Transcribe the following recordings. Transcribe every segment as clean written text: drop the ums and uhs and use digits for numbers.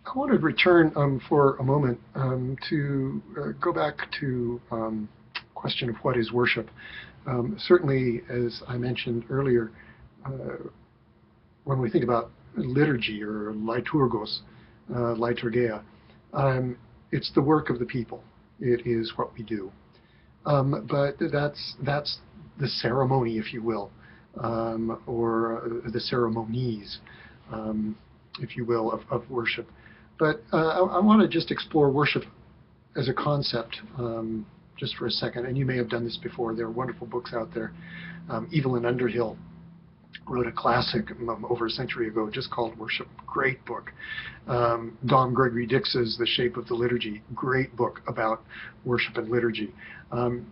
I want to return for a moment to go back to question of what is worship. Certainly, as I mentioned earlier, uh, when we think about liturgy or liturgos, liturgia, it's the work of the people. It is what we do. But that's the ceremony, if you will, or the ceremonies, um, if you will, of worship. But I want to just explore worship as a concept just for a second. And you may have done this before. There are wonderful books out there. Evelyn Underhill wrote a classic over a century ago just called Worship. Great book. Dom Gregory Dix's The Shape of the Liturgy. Great book about worship and liturgy.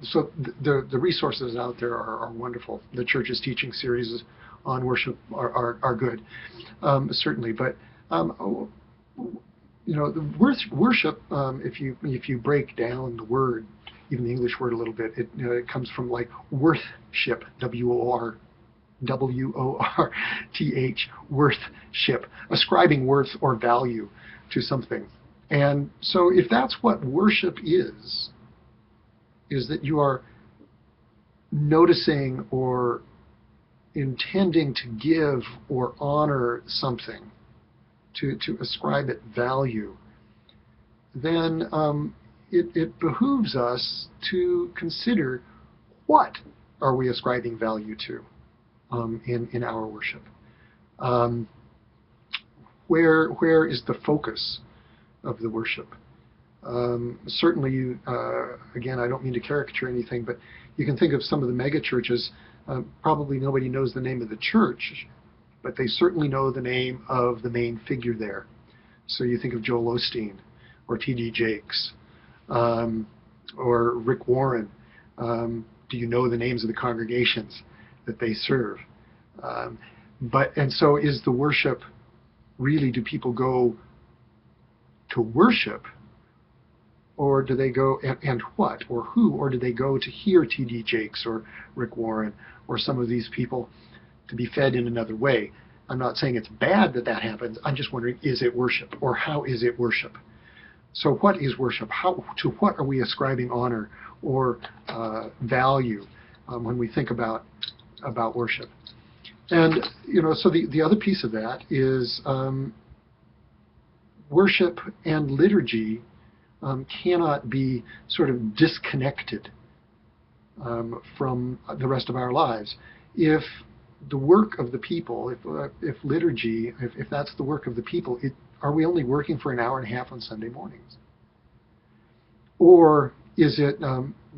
So the resources out there are wonderful. The church's teaching series on worship are good, certainly. But the worship, if you break down the word, even the English word a little bit, it comes from like worthship, WORTH, worthship, ascribing worth or value to something. And so if that's what worship is that you are noticing or intending to give or honor something, to ascribe it value, then it behooves us to consider what are we ascribing value to in our worship. Um, where is the focus of the worship? Certainly, again, I don't mean to caricature anything, but you can think of some of the mega churches. Probably nobody knows the name of the church, but they certainly know the name of the main figure there. So you think of Joel Osteen, or T.D. Jakes, or Rick Warren. Do you know the names of the congregations that they serve? And so is the worship really, do people go to worship, or do they go, and what, or who, or do they go to hear T.D. Jakes or Rick Warren or some of these people to be fed in another way? I'm not saying it's bad that that happens. I'm just wondering, is it worship, or how is it worship? So what is worship? To what are we ascribing honor or value when we think about worship? And so the other piece of that is worship and liturgy cannot be sort of disconnected from the rest of our lives. If the work of the people, if liturgy, if that's the work of the people, are we only working for an hour and a half on Sunday mornings? Or is it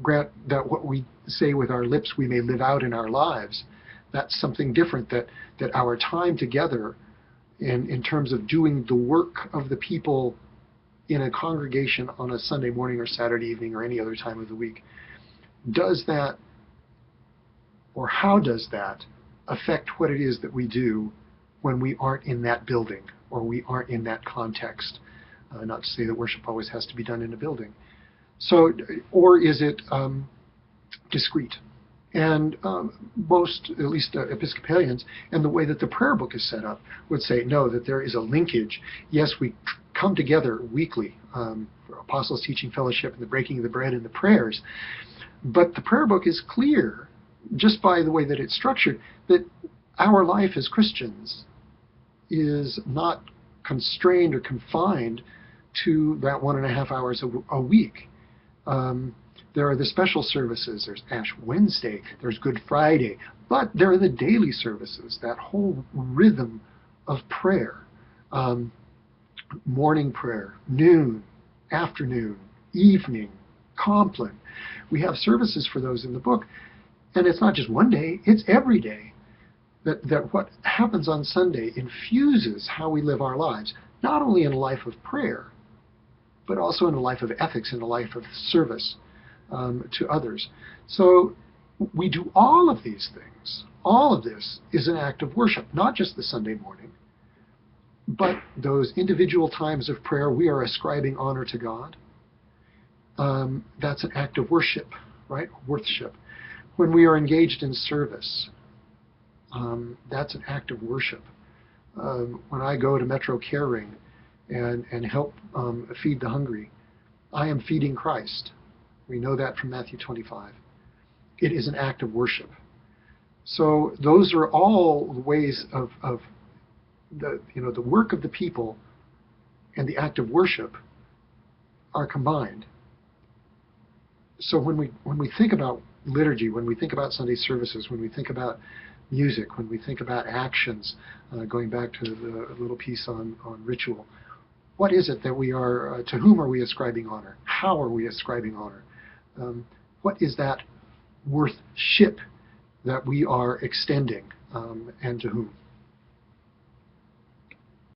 grant that what we say with our lips we may live out in our lives? That's something different, that our time together in terms of doing the work of the people in a congregation on a Sunday morning or Saturday evening or any other time of the week, does that, or how does that affect what it is that we do when we aren't in that building or we aren't in that context? Not to say that worship always has to be done in a building. So, or is it discrete? And most, at least Episcopalians, and the way that the prayer book is set up, would say no, that there is a linkage. Yes, we come together weekly for Apostles' Teaching Fellowship and the breaking of the bread and the prayers, but the prayer book is clear, just by the way that it's structured, that our life as Christians is not constrained or confined to that 1.5 hours a week. There are the special services. There's Ash Wednesday. There's Good Friday. But there are the daily services, that whole rhythm of prayer. Morning prayer, noon, afternoon, evening, compline. We have services for those in the book. And it's not just one day, it's every day. That what happens on Sunday infuses how we live our lives, not only in a life of prayer, but also in a life of ethics, in a life of service to others. So we do all of these things. All of this is an act of worship, not just the Sunday morning, but those individual times of prayer we are ascribing honor to God. That's an act of worship, right? Worship. When we are engaged in service, that's an act of worship. When I go to Metro Care Ring and help feed the hungry. I am feeding Christ. We know that from Matthew 25. It is an act of worship. So those are all ways of the work of the people and the act of worship are combined. So when we think about liturgy, when we think about Sunday services, when we think about music, when we think about actions, going back to the little piece on ritual, what is it that we are, to whom are we ascribing honor? How are we ascribing honor? What is that worship that we are extending, and to whom?